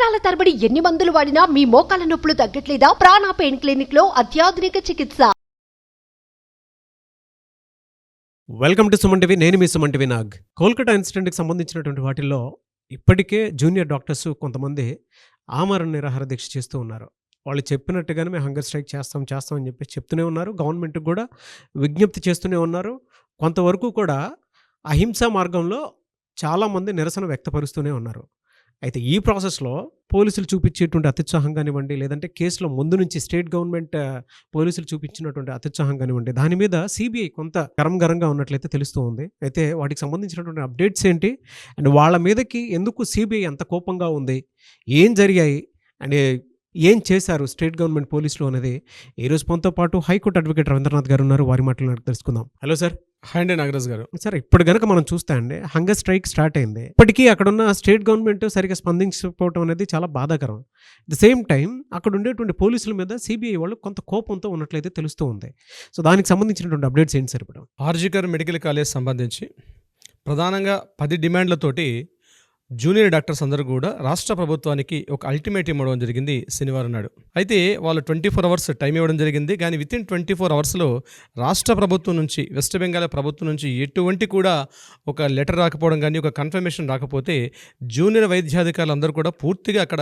సంవత్సరాల తరబడి ఎన్ని మందులు వాడినా మీ మోకాల నొప్పులు తగ్గట్లేదా? ప్రాణ పెయిన్ క్లినిక్ లో అత్యాధునిక చికిత్స. Welcome to Suman TV. నేను మీ సుమన్ టీవీ నాగ్. కోల్కతా ఇన్సిడెంట్కి సంబంధించినటువంటి వాటిల్లో ఇప్పటికే జూనియర్ డాక్టర్స్ కొంతమంది ఆమరణ నిరాహార దీక్ష చేస్తూ ఉన్నారు. వాళ్ళు చెప్పినట్టుగానే మేము హంగర్ స్ట్రైక్ చేస్తాం అని చెప్పి చెప్తూనే ఉన్నారు. గవర్నమెంట్కి కూడా విజ్ఞప్తి చేస్తూనే ఉన్నారు. కొంతవరకు కూడా అహింసా మార్గంలో చాలామంది నిరసన వ్యక్తపరుస్తూనే ఉన్నారు. అయితే ఈ ప్రాసెస్లో పోలీసులు చూపించేటువంటి అత్యుత్సాహం కానివ్వండి, లేదంటే కేసులో ముందు నుంచి స్టేట్ గవర్నమెంట్ పోలీసులు చూపించినటువంటి అత్యుత్సాహం కానివ్వండి, దాని మీద సిబిఐ కొంత గరంగా ఉన్నట్లయితే తెలుస్తూ ఉంది. అయితే వాటికి సంబంధించినటువంటి అప్డేట్స్ ఏంటి, అండ్ వాళ్ళ మీదకి ఎందుకు సిబిఐ అంత కోపంగా ఉంది, ఏం జరిగాయి, అండ్ ఏం చేశారు స్టేట్ గవర్నమెంట్ పోలీసులు అనేది ఈరోజు మనతో పాటు హైకోర్టు అడ్వకేట్ రవీంద్రనాథ్ గారు ఉన్నారు. వారి మాటలు తెలుసుకుందాం. Hello sir. హాయ్ అండి నాగరాజ్ గారు. సార్, ఇప్పుడు కనుక మనం చూస్తే అండి హంగర్ స్ట్రైక్ స్టార్ట్ అయింది. ఇప్పటికీ అక్కడున్న స్టేట్ గవర్నమెంట్ సరిగ్గా స్పందించకపోవడం అనేది చాలా బాధాకరం. ద సేమ్ టైం అక్కడ ఉండేటువంటి పోలీసుల మీద సిబిఐ వాళ్ళు కొంత కోపంతో ఉన్నట్లయితే తెలుస్తూ ఉంది. సో దానికి సంబంధించినటువంటి అప్డేట్స్ ఏంటి సార్? ఇప్పుడు ఆర్జికర్ మెడికల్ కాలేజ్ సంబంధించి ప్రధానంగా 10 డిమాండ్లతోటి జూనియర్ డాక్టర్స్ అందరూ కూడా రాష్ట్ర ప్రభుత్వానికి ఒక అల్టిమేటం ఇవ్వడం జరిగింది శనివారం నాడు. అయితే వాళ్ళు 24 అవర్స్ టైం ఇవ్వడం జరిగింది. కానీ వితిన్ 24 అవర్స్లో రాష్ట్ర ప్రభుత్వం నుంచి, వెస్ట్ బెంగాల్ ప్రభుత్వం నుంచి ఎటువంటి కూడా ఒక లెటర్ రాకపోవడం కానీ, ఒక కన్ఫర్మేషన్ రాకపోతే జూనియర్ వైద్యాధికారులు అందరూ కూడా పూర్తిగా అక్కడ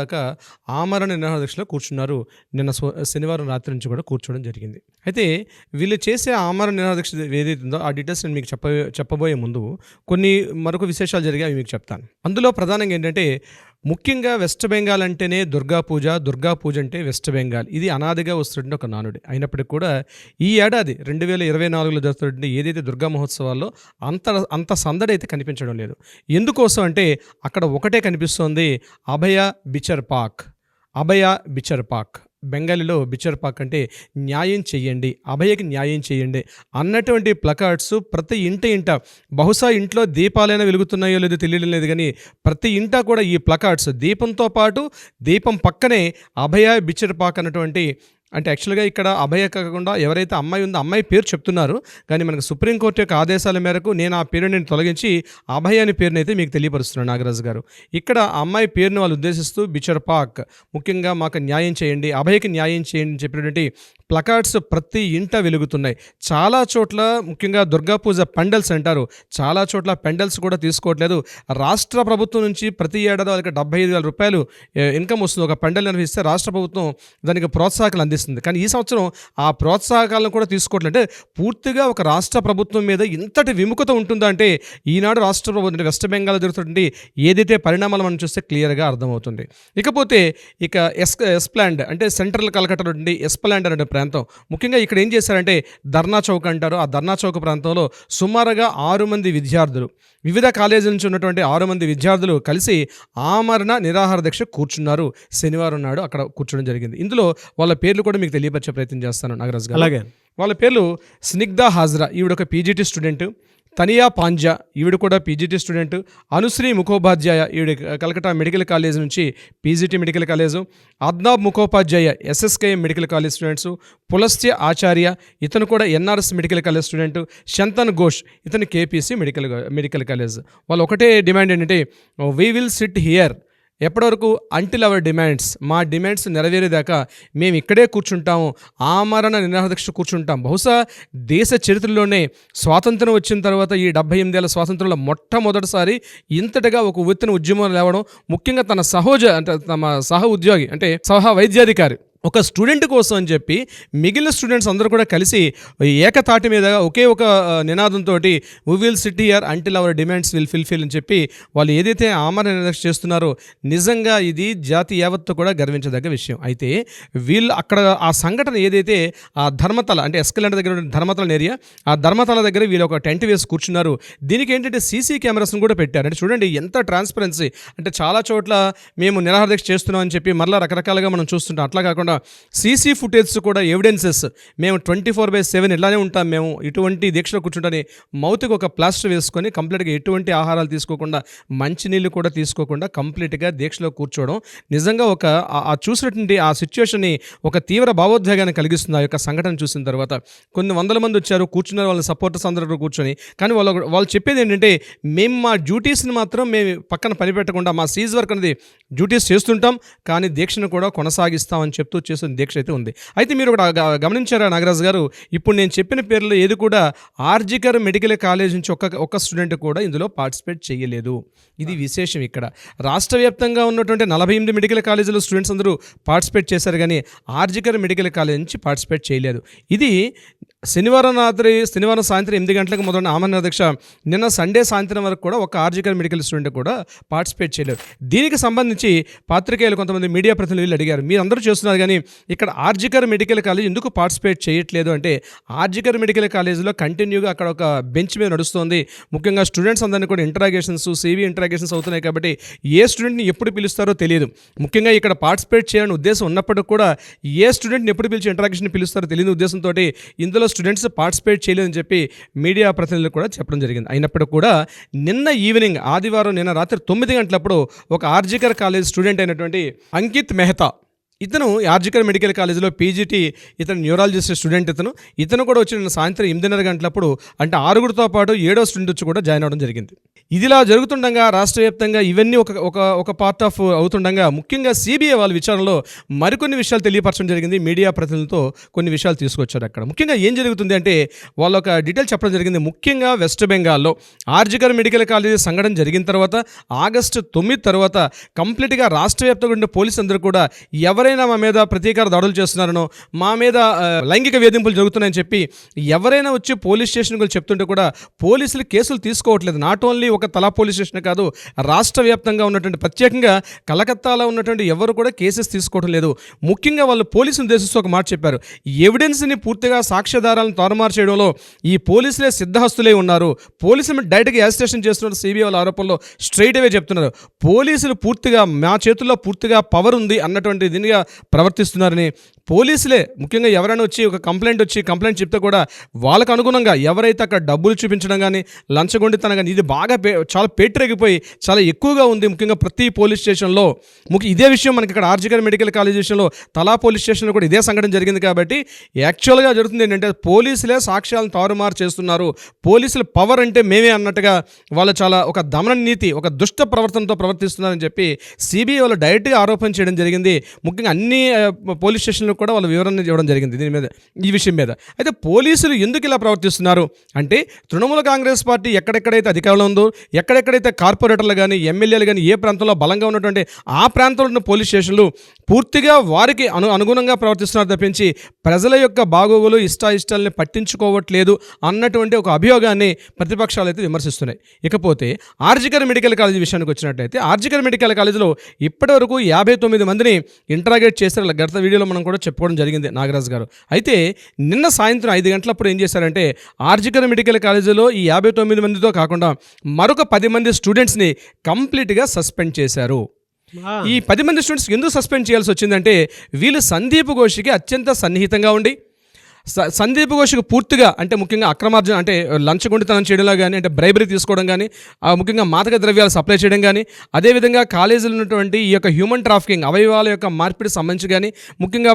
ఆమరణ నిరాహార దీక్షలో కూర్చున్నారు. నిన్న శనివారం రాత్రి నుంచి కూడా కూర్చోవడం జరిగింది. అయితే వీళ్ళు చేసే ఆమరణ నిరాహార దీక్ష ఏదైతుందో ఆ డీటెయిల్స్ నేను మీకు చెప్పబోయే ముందు కొన్ని మరొక విశేషాలు జరిగాయి, అవి మీకు చెప్తాను. అందులో ప్రధానంగా ఏంటంటే, ముఖ్యంగా వెస్ట్ బెంగాల్ అంటేనే దుర్గా పూజ అంటే వెస్ట్ బెంగాల్, ఇది అనాదిగా వస్తుంటే ఒక నానుడి. అయినప్పటికీ కూడా ఈ ఏడాది 2024లో జరుగుతున్న ఏదైతే దుర్గా మహోత్సవాల్లో అంత సందడి అయితే కనిపించడం లేదు. ఎందుకోసం అంటే అక్కడ ఒకటే కనిపిస్తోంది, అభయ బిచర్ పాక్. బెంగాలీలో బిచర్ పాక్ అంటే న్యాయం చెయ్యండి, అభయకి న్యాయం చేయండి అన్నటువంటి ప్లకార్డ్స్ ప్రతి ఇంట బహుశా ఇంట్లో దీపాలైనా వెలుగుతున్నాయో లేదో తెలియడం లేదు, కానీ ప్రతి ఇంట కూడా ఈ ప్లకార్డ్స్, దీపంతో పాటు దీపం పక్కనే అభయ బిచర్ పాక్ అన్నటువంటి, అంటే యాక్చువల్గా ఇక్కడ అభయ కాకుండా ఎవరైతే అమ్మాయి ఉందో అమ్మాయి పేరు చెప్తున్నారు, కానీ మనకు సుప్రీంకోర్టు యొక్క ఆదేశాల మేరకు నేను ఆ పేరుని తొలగించి అభయ అనే పేరుని అయితే మీకు తెలియపరుస్తున్నాను నాగరాజు గారు. ఇక్కడ అమ్మాయి పేరును వాళ్ళు ఉద్దేశిస్తూ బిచర్ పాక్, ముఖ్యంగా మాకు న్యాయం చేయండి, అభయకి న్యాయం చేయండి అని చెప్పినటువంటి ప్లకార్డ్స్ ప్రతి ఇంట వెలుగుతున్నాయి. చాలా చోట్ల ముఖ్యంగా దుర్గా పూజ పెండల్స్ అంటారు, చాలా చోట్ల పెండల్స్ కూడా తీసుకోవట్లేదు. రాష్ట్ర ప్రభుత్వం నుంచి ప్రతి ఏడాది వాళ్ళకి 75,000 రూపాయలు ఇన్కమ్ వస్తుంది. ఒక పెండల్ నిర్వహిస్తే రాష్ట్ర ప్రభుత్వం దానికి ప్రోత్సాహకాలు అందిస్తుంది. కానీ ఈ సంవత్సరం ఆ ప్రోత్సాహకాలను కూడా తీసుకోవట్లంటే పూర్తిగా ఒక రాష్ట్ర ప్రభుత్వం మీద ఇంతటి విముఖత ఉంటుందా అంటే ఈనాడు రాష్ట్ర ప్రభుత్వం వెస్ట్ బెంగాల్ జరుగుతుంది ఏదైతే పరిణామాలు మనం చూస్తే క్లియర్గా అర్థమవుతుంది. ఇకపోతే ఎస్ప్లాండ్ అంటే సెంట్రల్ కలకట్టాలో నుండి ఎస్ప్లాండ్ అనే ప్రాంతం, ముఖ్యంగా ఇక్కడ ఏం చేశారంటే ధర్నా చౌక్ అంటారు. ఆ ధర్నా చౌక్ ప్రాంతంలో సుమారుగా 6 మంది విద్యార్థులు, వివిధ కాలేజీల నుంచి ఉన్నటువంటి 6 మంది విద్యార్థులు కలిసి ఆమరణ నిరాహార దీక్ష కూర్చున్నారు. శనివారం నాడు అక్కడ కూర్చోవడం జరిగింది. ఇందులో వాళ్ళ పేర్లు కూడా మీకు తెలియపరిచే ప్రయత్నం చేస్తాను నాగరాజ్ గారు. అలాగే వాళ్ళ పేర్లు స్నిగ్ధ హాజ్రా, ఈవిడ ఒక పీజీటీ స్టూడెంట్. తనియా పాంజా, ఈవిడ కూడా పీజీటీ స్టూడెంట్. అనుశ్రీ ముఖోపాధ్యాయ, ఈవిడ కలకటా మెడికల్ కాలేజ్ నుంచి PGT medical college. Adnab Mukhopadhyay SSKM medical college students. Pulastya Acharya, ఇతను కూడా NRS medical college student. Shantan Ghosh, ఇతను కేపీసీ మెడికల్ కాలేజ్. వాళ్ళు ఒకటే డిమాండ్ ఏంటంటే, వీ విల్ సిట్ హియర్ ఎప్పటివరకు అంటిల్ అవర్ డిమాండ్స్, మా డిమాండ్స్ నెరవేరేదాకా మేము ఇక్కడే కూర్చుంటాము, ఆమరణ నిరాహార దీక్ష కూర్చుంటాం. బహుశా దేశ చరిత్రలోనే స్వాతంత్రం వచ్చిన తర్వాత ఈ 78 ఏళ్ల స్వాతంత్రంలో మొట్టమొదటిసారి ఇంతటిగా ఒక ఉత్తన ఉద్యమం లేవడం, ముఖ్యంగా తమ సహ ఉద్యోగి అంటే సహ వైద్యాధికారి ఒక స్టూడెంట్ కోసం అని చెప్పి మిగిలిన స్టూడెంట్స్ అందరూ కూడా కలిసి ఏకతాటి మీద ఒకే ఒక నినాదంతో we will sit here until our demands will fulfil అని చెప్పి వాళ్ళు ఏదైతే ఆమరణ నిరాహార చేస్తున్నారో నిజంగా ఇది జాతి యావత్తు కూడా గర్వించదగ్గ విషయం. అయితే వీళ్ళు అక్కడ ఆ సంఘటన ఏదైతే ఆ ధర్మతల అంటే ఎస్కలేంట్ దగ్గర ధర్మతల ఏరియా, ఆ ధర్మతల దగ్గర వీళ్ళు ఒక టెంట్ వేసి కూర్చున్నారు. దీనికి ఏంటంటే సీసీ కెమెరాస్ని కూడా పెట్టారు. అంటే చూడండి ఎంత ట్రాన్స్పరెన్సీ. అంటే చాలా చోట్ల మేము నిరాహార దీక్ష చేస్తున్నాం అని చెప్పి మరలా రకరకాలుగా మనం చూస్తుంటాం. అట్లా కాకుండా కాకుండా సీసీ ఫుటేజ్ కూడా ఎవిడెన్సెస్ మేము 24/7 ఇలానే ఉంటాం, మేము ఇటువంటి దీక్షలో కూర్చుంటాని మౌత్కి ఒక ప్లాస్టర్ వేసుకొని కంప్లీట్గా ఎటువంటి ఆహారాలు తీసుకోకుండా మంచినీళ్ళు కూడా తీసుకోకుండా కంప్లీట్గా దీక్షలో కూర్చోవడం నిజంగా ఒక ఆ చూసినటువంటి ఆ సిచ్యువేషన్ని ఒక తీవ్ర భావోద్వేగాన్ని కలిగిస్తుంది. ఆ యొక్క సంఘటన చూసిన తర్వాత కొన్ని వందల మంది వచ్చారు, కూర్చున్నారు, వాళ్ళ సపోర్టర్స్ అందరూ కూర్చొని. కానీ వాళ్ళు చెప్పేది ఏంటంటే, మేము మా డ్యూటీస్ని మాత్రం మేము పక్కన పనిపెట్టకుండా మా సీజ్ వర్క్ అనేది డ్యూటీస్ చేస్తుంటాం, కానీ దీక్షను కూడా కొనసాగిస్తామని చెప్తూ చేస్తున్న దీక్ష అయితే ఉంది. అయితే మీరు ఒకటి గమనించారా నాగరాజు గారు, ఇప్పుడు నేను చెప్పిన పేర్లు ఏది కూడా ఆర్జికర్ మెడికల్ కాలేజ్ నుంచి ఒక్క స్టూడెంట్ కూడా ఇందులో పార్టిసిపేట్ చేయలేదు. ఇది విశేషం. ఇక్కడ రాష్ట్ర వ్యాప్తంగా ఉన్నటువంటి 48 మెడికల్ కాలేజీలో స్టూడెంట్స్ అందరూ పార్టిసిపేట్ చేశారు, కానీ ఆర్జికర్ మెడికల్ కాలేజ్ నుంచి పార్టిసిపేట్ చేయలేదు. ఇది శనివారం సాయంత్రం 8 గంటలకు మొదలైన ఆమరణ దీక్ష నిన్న సండే సాయంత్రం వరకు కూడా ఒక ఆర్జికర్ మెడికల్ స్టూడెంట్ కూడా పార్టిసిపేట్ చేయలేదు. దీనికి సంబంధించి పాత్రికేయులు కొంతమంది మీడియా ప్రతినిధులు అడిగారు, మీరు అందరూ చేస్తున్నారు కానీ ఇక్కడ ఆర్జికర్ మెడికల్ కాలేజ్ ఎందుకు పార్టిసిపేట్ చేయట్లేదు అంటే, ఆర్జికర్ మెడికల్ కాలేజీలో కంటిన్యూగా అక్కడ ఒక బెంచ్ మీద నడుస్తుంది. ముఖ్యంగా స్టూడెంట్స్ అందరినీ కూడా ఇంటరాగేషన్స్, CV ఇంటరాగేషన్స్ అవుతున్నాయి కాబట్టి ఏ స్టూడెంట్ని ఎప్పుడు పిలుస్తారో తెలియదు. ముఖ్యంగా ఇక్కడ పార్టిసిపేట్ చేయాలని ఉద్దేశం ఉన్నప్పటికీ కూడా ఏ స్టూడెంట్ని ఎప్పుడు పిలిచి ఇంటరాగేషన్ పిలుస్తారో తెలియని ఉద్దేశంతో ఇందులో స్టూడెంట్స్ పార్టిసిపేట్ చేయలేదని చెప్పి మీడియా ప్రతినిధులు కూడా చెప్పడం జరిగింది. అయినప్పటికీ కూడా నిన్న ఈవినింగ్ ఆదివారం నిన్న రాత్రి 9 గంటలప్పుడు ఒక ఆర్జికర్ కాలేజ్ స్టూడెంట్ అయినటువంటి అంకిత్ మెహతా, ఇతను ఆర్జికర్ మెడికల్ కాలేజీలో PGT, ఇతను న్యూరాలజిస్ట్ స్టూడెంట్. ఇతను కూడా వచ్చి నిన్న సాయంత్రం 8:30 గంటలప్పుడు, అంటే 6గురితో పాటు 7వ స్టూడెంట్ వచ్చి కూడా జాయిన్ అవ్వడం జరిగింది. ఇదిలా జరుగుతుండగా రాష్ట్ర వ్యాప్తంగా ఇవన్నీ ఒక పార్ట్ ఆఫ్ అవుతుండగా ముఖ్యంగా CBI వాళ్ళ విచారణలో మరికొన్ని విషయాలు తెలియపరచడం జరిగింది. మీడియా ప్రతినిధులతో కొన్ని విషయాలు తీసుకొచ్చారు. అక్కడ ముఖ్యంగా ఏం జరుగుతుంది అంటే, వాళ్ళు ఒక డీటెయిల్ చెప్పడం జరిగింది. ముఖ్యంగా వెస్ట్ బెంగాల్లో ఆర్జికర్ మెడికల్ కాలేజీ సంఘటన జరిగిన తర్వాత ఆగస్టు 9 తర్వాత కంప్లీట్గా రాష్ట్ర వ్యాప్తంగా ఉండే పోలీసు అందరూ కూడా ఎవరైనా మా మీద ప్రతీకార దాడులు చేస్తున్నారనో, మా మీద లైంగిక వేధింపులు జరుగుతున్నాయని చెప్పి ఎవరైనా వచ్చి పోలీస్ స్టేషన్కి చెప్తుంటే కూడా పోలీసులు కేసులు తీసుకోవట్లేదు. నాట్ ఓన్లీ ఒక తలా పోలీస్ స్టేషన్ కాదు, రాష్ట్ర వ్యాప్తంగా ఉన్నటువంటి ప్రత్యేకంగా కలకత్తాలో ఉన్నటువంటి ఎవరు కూడా కేసెస్ తీసుకోవడం లేదు. ముఖ్యంగా వాళ్ళు పోలీసులు ఉద్దేశిస్తూ ఒక మాట చెప్పారు, ఎవిడెన్స్ని పూర్తిగా సాక్ష్యాధారాలను తారుమారు చేయడంలో ఈ పోలీసులే సిద్ధహస్తులే ఉన్నారు, పోలీసులు డైరెక్ట్గా యాజిటేషన్ చేస్తున్నారు. CBI వాళ్ళ ఆరోపణలో స్ట్రైట్ అవే చెప్తున్నారు, పోలీసులు పూర్తిగా మా చేతుల్లో పూర్తిగా పవర్ ఉంది అన్నటువంటి దీనిగా ప్రవర్తిస్తున్నారని. పోలీసులే ముఖ్యంగా ఎవరైనా వచ్చి ఒక కంప్లైంట్ చెప్తే కూడా వాళ్ళకు అనుగుణంగా ఎవరైతే అక్కడ డబ్బులు చూపించడం కానీ లంచగొండితనం కానీ ఇది బాగా చాలా పేటరేగిపోయి చాలా ఎక్కువగా ఉంది. ముఖ్యంగా ప్రతి పోలీస్ స్టేషన్లో ఇదే విషయం మనకి ఇక్కడ ఆర్జికర్ మెడికల్ కాలేజ్ విషయంలో తలా పోలీస్ స్టేషన్లో కూడా ఇదే సంఘటన జరిగింది. కాబట్టి యాక్చువల్గా జరుగుతుంది ఏంటంటే, పోలీసులే సాక్ష్యాలను తారుమారు చేస్తున్నారు, పోలీసుల పవర్ అంటే మేమే అన్నట్టుగా వాళ్ళు చాలా ఒక దమన నీతి, ఒక దుష్ట ప్రవర్తనతో ప్రవర్తిస్తున్నారని చెప్పి CBI వాళ్ళు డైరెక్ట్గా ఆరోపణ చేయడం జరిగింది. ముఖ్యంగా అన్ని పోలీస్ స్టేషన్లకు కూడా వాళ్ళు వివరణ ఇవ్వడం జరిగింది దీని మీద, ఈ విషయం మీద. అయితే పోలీసులు ఎందుకు ఇలా ప్రవర్తిస్తున్నారు అంటే, తృణమూల కాంగ్రెస్ పార్టీ ఎక్కడెక్కడైతే అధికారంలో ఉందో, ఎక్కడెక్కడైతే కార్పొరేటర్లు కానీ ఎమ్మెల్యేలు కానీ ఏ ప్రాంతంలో బలంగా ఉన్నటువంటి ఆ ప్రాంతంలో ఉన్న పోలీస్ స్టేషన్లు పూర్తిగా వారికి అనుగుణంగా ప్రవర్తిస్తున్నారు తప్పించి ప్రజల యొక్క బాగోగులు ఇష్టాయిష్టాలని పట్టించుకోవట్లేదు అన్నటువంటి ఒక అభియోగాన్ని ప్రతిపక్షాలు అయితే విమర్శిస్తున్నాయి. ఇకపోతే ఆర్జికర్ మెడికల్ కాలేజీ విషయానికి వచ్చినట్లయితే, ఆర్జికర్ మెడికల్ కాలేజీలో ఇప్పటివరకు 59 మందిని ఇంటరాగేట్ చేశారు. గత వీడియోలో మనం కూడా చెప్పుకోవడం జరిగింది నాగరాజు గారు. అయితే నిన్న సాయంత్రం 5 గంటలప్పుడు ఏం చేశారంటే, ఆర్జికర్ మెడికల్ కాలేజీలో ఈ 59 మందితో కాకుండా మరొక 10 మంది స్టూడెంట్స్ని కంప్లీట్గా సస్పెండ్ చేశారు. ఈ 10 మంది స్టూడెంట్స్ ఎందుకు సస్పెండ్ చేయాల్సి వచ్చిందంటే, వీళ్ళు సందీప్ ఘోష్కి అత్యంత సన్నిహితంగా ఉండి సందీప్ ఘోష్కి పూర్తిగా అంటే ముఖ్యంగా అక్రమార్జన అంటే లంచగొండితనం చేయడంలో కానీ, అంటే బ్రైబరీ తీసుకోవడం కానీ, ముఖ్యంగా మాదక ద్రవ్యాలు సప్లై చేయడం కానీ, అదేవిధంగా కాలేజీలో ఉన్నటువంటి ఈ యొక్క హ్యూమన్ ట్రాఫికింగ్ అవయవాల యొక్క మార్పిడి సంబంధించి కానీ, ముఖ్యంగా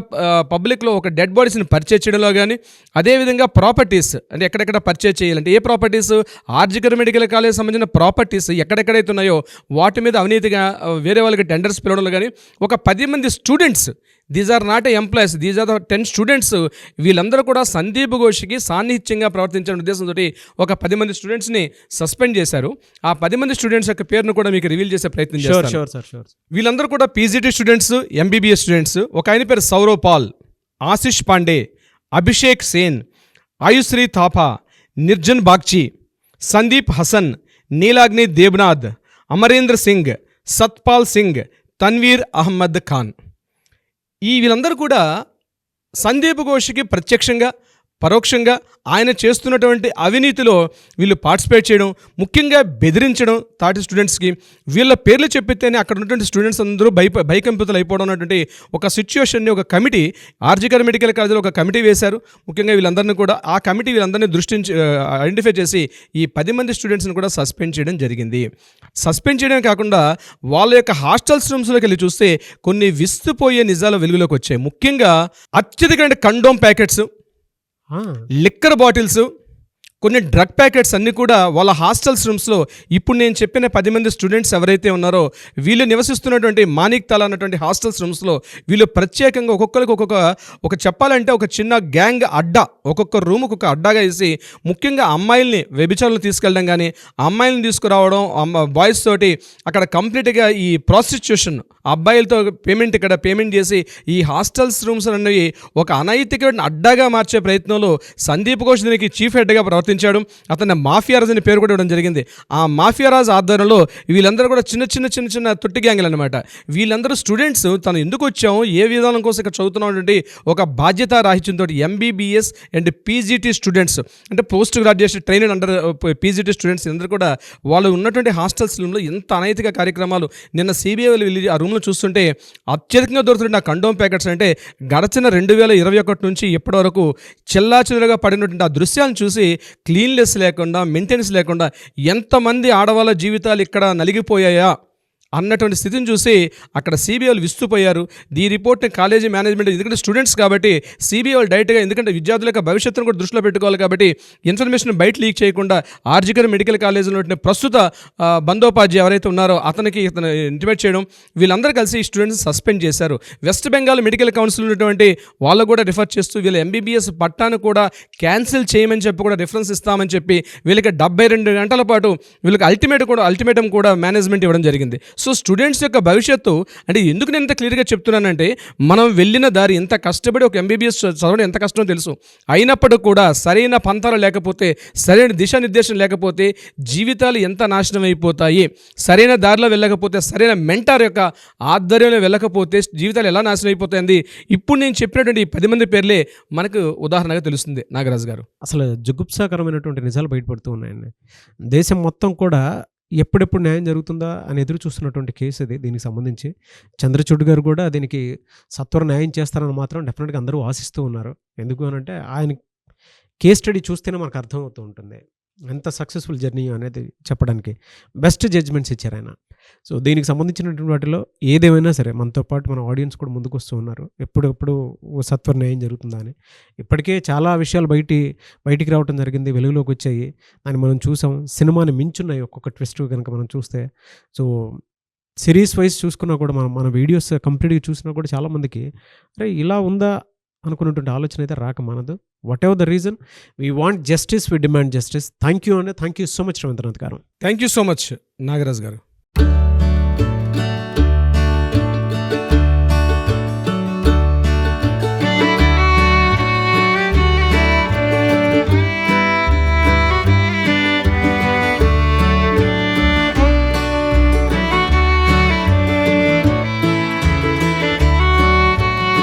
పబ్లిక్లో ఒక డెడ్ బాడీస్ని పర్చేజ్ చేయడంలో కానీ, అదేవిధంగా ప్రాపర్టీస్ అంటే ఎక్కడెక్కడ పర్చేజ్ చేయాలంటే ఏ ప్రాపర్టీస్, ఆర్జికర్ మెడికల్ కాలేజ్ సంబంధించిన ప్రాపర్టీస్ ఎక్కడెక్కడైతే ఉన్నాయో వాటి మీద అవినీతిగా వేరే వాళ్ళకి టెండర్స్ పిలవడంలో కానీ, ఒక 10 మంది students, these are not employees, these are the 10 students, వీళ్ళందరూ కూడా సందీప్ ఘోష్కి సాన్నిహిత్యంగా ప్రవర్తించిన ఉద్దేశంతో ఒక 10 మంది స్టూడెంట్స్ని సస్పెండ్ చేశారు. ఆ 10 మంది స్టూడెంట్స్ యొక్క పేరును కూడా మీకు రివీల్ చేసే ప్రయత్నం చేస్తారు. వీళ్ళందరూ కూడా PGT స్టూడెంట్స్, MBBS స్టూడెంట్స్. ఒక ఆయన పేరు సౌరవ్ పాల్, ఆశిష్ పాండే, అభిషేక్ సేన్, ఆయుశ్రీ థాపా, నిర్జన్ బాగ్చి, సందీప్ హసన్, నీలాగ్ని దేబ్నాథ్, అమరేంద్ర సింగ్, సత్పాల్ సింగ్, తన్వీర్ అహ్మద్ ఖాన్. వీళ్ళందరూ కూడా సందీప్ ఘోష్కి ప్రత్యక్షంగా పరోక్షంగా ఆయన చేస్తున్నటువంటి అవినీతిలో వీళ్ళు పార్టిసిపేట్ చేయడం, ముఖ్యంగా బెదిరించడం తాటి స్టూడెంట్స్కి, వీళ్ళ పేర్లు చెప్పితేనే అక్కడ ఉన్నటువంటి స్టూడెంట్స్ అందరూ భయకంపితులు అయిపోవడం అన్నటువంటి ఒక సిచ్యువేషన్ని ఒక కమిటీ ఆర్జికర్ మెడికల్ కాలేజీలో ఒక కమిటీ వేశారు. ముఖ్యంగా వీళ్ళందరినీ కూడా ఆ కమిటీ వీళ్ళందరినీ ఐడెంటిఫై చేసి ఈ 10 మంది స్టూడెంట్స్ని కూడా సస్పెండ్ చేయడం జరిగింది. సస్పెండ్ చేయడమే కాకుండా వాళ్ళ యొక్క హాస్టల్స్ రూమ్స్లోకి వెళ్ళి చూస్తే కొన్ని విస్తుపోయే నిజాలు వెలుగులోకి వచ్చాయి. ముఖ్యంగా అత్యధికమైన కండోమ్ ప్యాకెట్స్, లిక్కర్ బాటిల్స్, కొన్ని డ్రగ్ ప్యాకెట్స్ అన్నీ కూడా వాళ్ళ హాస్టల్స్ రూమ్స్లో ఇప్పుడు నేను చెప్పిన 10 మంది స్టూడెంట్స్ ఎవరైతే ఉన్నారో వీళ్ళు నివసిస్తున్నటువంటి మానిక్ తాలా అన్నటువంటి హాస్టల్స్ రూమ్స్లో వీళ్ళు ప్రత్యేకంగా ఒక్కొక్కరికి ఒక చెప్పాలంటే ఒక చిన్న గ్యాంగ్ అడ్డా, ఒక్కొక్క రూమ్ ఒక్కొక్క అడ్డాగా వేసి ముఖ్యంగా అమ్మాయిల్ని వ్యభిచారాలు తీసుకెళ్ళడం కానీ, అమ్మాయిల్ని తీసుకురావడం, బాయ్స్ తోటి అక్కడ కంప్లీట్గా ఈ ప్రాస్టిట్యూషన్, అబ్బాయిలతో ఇక్కడ పేమెంట్ చేసి ఈ హాస్టల్స్ రూమ్స్ అనేవి ఒక అనైతికమైన అడ్డాగా మార్చే ప్రయత్నంలో సందీప్ ఘోష్ దీనికి చీఫ్ హెడ్గా ప్రవర్తించాడు. అతన్ని మాఫియారాజ్ అని పేరు కూడా ఇవ్వడం జరిగింది. ఆ మాఫియారాజ్ ఆధ్వర్యంలో వీళ్ళందరూ కూడా చిన్న తొట్టి గ్యాంగులు అనమాట. వీళ్ళందరూ స్టూడెంట్స్ తను ఎందుకు వచ్చాము, ఏ విధానం కోసం ఇక్కడ చదువుతున్నటువంటి ఒక బాధ్యతా రాహిత్యంతో ఎంబీబీఎస్ అండ్ పీజీటీ స్టూడెంట్స్, అంటే post graduation trainer under PGT students అందరూ కూడా వాళ్ళు ఉన్నటువంటి హాస్టల్స్ రూమ్లో ఎంత అనైతిక కార్యక్రమాలు. నిన్న సిబిఐ వెళ్ళి ఆ రూమ్లో చూస్తుంటే అత్యధికంగా దొరుకుతున్న కండోమ్ ప్యాకెట్స్ అంటే గడచిన 2021 నుంచి ఇప్పటి వరకు చెల్లాచెదురుగా పడినటువంటి ఆ దృశ్యాలను చూసి క్లీన్లెస్ లేకుండా, మెయింటెనెన్స్ లేకుండా ఎంతమంది ఆడవాళ్ళ జీవితాలు ఇక్కడ నలిగిపోయాయా అన్నటువంటి స్థితిని చూసి అక్కడ సిబిఐలు విస్తుపోయారు. ఈ రిపోర్ట్ని కాలేజీ మేనేజ్మెంట్, ఎందుకంటే స్టూడెంట్స్ కాబట్టి సిబిఐలు డైరెక్ట్గా, ఎందుకంటే విద్యార్థుల యొక్క భవిష్యత్తును కూడా దృష్టిలో పెట్టుకోవాలి కాబట్టి ఇన్ఫర్మేషన్ బయట లీక్ చేయకుండా ఆర్జికర్ మెడికల్ కాలేజీలో ప్రస్తుత బందోపాధ్యాయ ఎవరైతే ఉన్నారో అతనికి ఇంటిమేట్ చేయడం, వీళ్ళందరూ కలిసి ఈ స్టూడెంట్స్ సస్పెండ్ చేశారు. వెస్ట్ బెంగాల్ మెడికల్ కౌన్సిల్ ఉన్నటువంటి వాళ్ళు కూడా రిఫర్ చేస్తూ వీళ్ళ ఎంబీబీఎస్ పట్టాను కూడా క్యాన్సిల్ చేయమని చెప్పి కూడా రిఫరెన్స్ ఇస్తామని చెప్పి వీళ్ళకి 72 గంటల పాటు వీళ్ళకి అల్టిమేటం కూడా మేనేజ్మెంట్ ఇవ్వడం జరిగింది. సో స్టూడెంట్స్ యొక్క భవిష్యత్తు అంటే ఎందుకు నేను ఇంత క్లియర్గా చెప్తున్నానంటే, మనం వెళ్ళిన దారి ఎంత కష్టపడి ఒక ఎంబీబీఎస్ చదవడం ఎంత కష్టమో తెలుసు. అయినప్పటికీ కూడా సరైన పంతాలు లేకపోతే, సరైన దిశానిర్దేశం లేకపోతే జీవితాలు ఎంత నాశనం అయిపోతాయి. సరైన దారిలో వెళ్ళకపోతే, సరైన మెంటార్ యొక్క ఆధ్వర్యంలో వెళ్ళకపోతే జీవితాలు ఎలా నాశనం అయిపోతాయి. ఇప్పుడు నేను చెప్పినటువంటి 10 మంది పేర్లే మనకు ఉదాహరణగా తెలుస్తుంది. నాగరాజు గారు, అసలు జుగుప్సాకరమైనటువంటి నిజాలు బయటపడుతూ ఉన్నాయండి. దేశం మొత్తం కూడా ఎప్పుడెప్పుడు న్యాయం జరుగుతుందా అని ఎదురు చూస్తున్నటువంటి కేసు ఇది. దీనికి సంబంధించి చంద్రచూడ్ గారు కూడా దీనికి సత్వర న్యాయం చేస్తారని మాత్రం డెఫినెట్గా అందరూ ఆశిస్తూ ఉన్నారు. ఎందుకు అనంటే ఆయన కేస్ స్టడీ చూస్తేనే మనకు అర్థమవుతూ ఉంటుంది ఎంత సక్సెస్ఫుల్ జర్నీ అనేది చెప్పడానికి. బెస్ట్ జడ్జ్మెంట్స్ ఇచ్చారు ఆయన. సో దీనికి సంబంధించినటువంటి వాటిలో ఏదేమైనా సరే మనతో పాటు మన ఆడియన్స్ కూడా ముందుకు వస్తూ ఉన్నారు. ఎప్పుడెప్పుడు సత్వర న్యాయం జరుగుతుందా అని. ఇప్పటికే చాలా విషయాలు బయటికి రావడం జరిగింది, వెలుగులోకి వచ్చాయి. దాన్ని మనం చూసాం. సినిమాని మించున్నాయి ఒక్కొక్క ట్విస్ట్ కనుక మనం చూస్తే. సో సిరీస్ వైజ్ చూసుకున్నా కూడా మన వీడియోస్ కంప్లీట్గా చూసినా కూడా చాలామందికి అరే ఇలా ఉందా అనుకున్నటువంటి ఆలోచన అయితే రాక మనదు. Whatever the reason, we want justice, we demand justice. Thank you అండి. Thank you so much Ravindranath garu. Thank you so much Nagaraju గారు.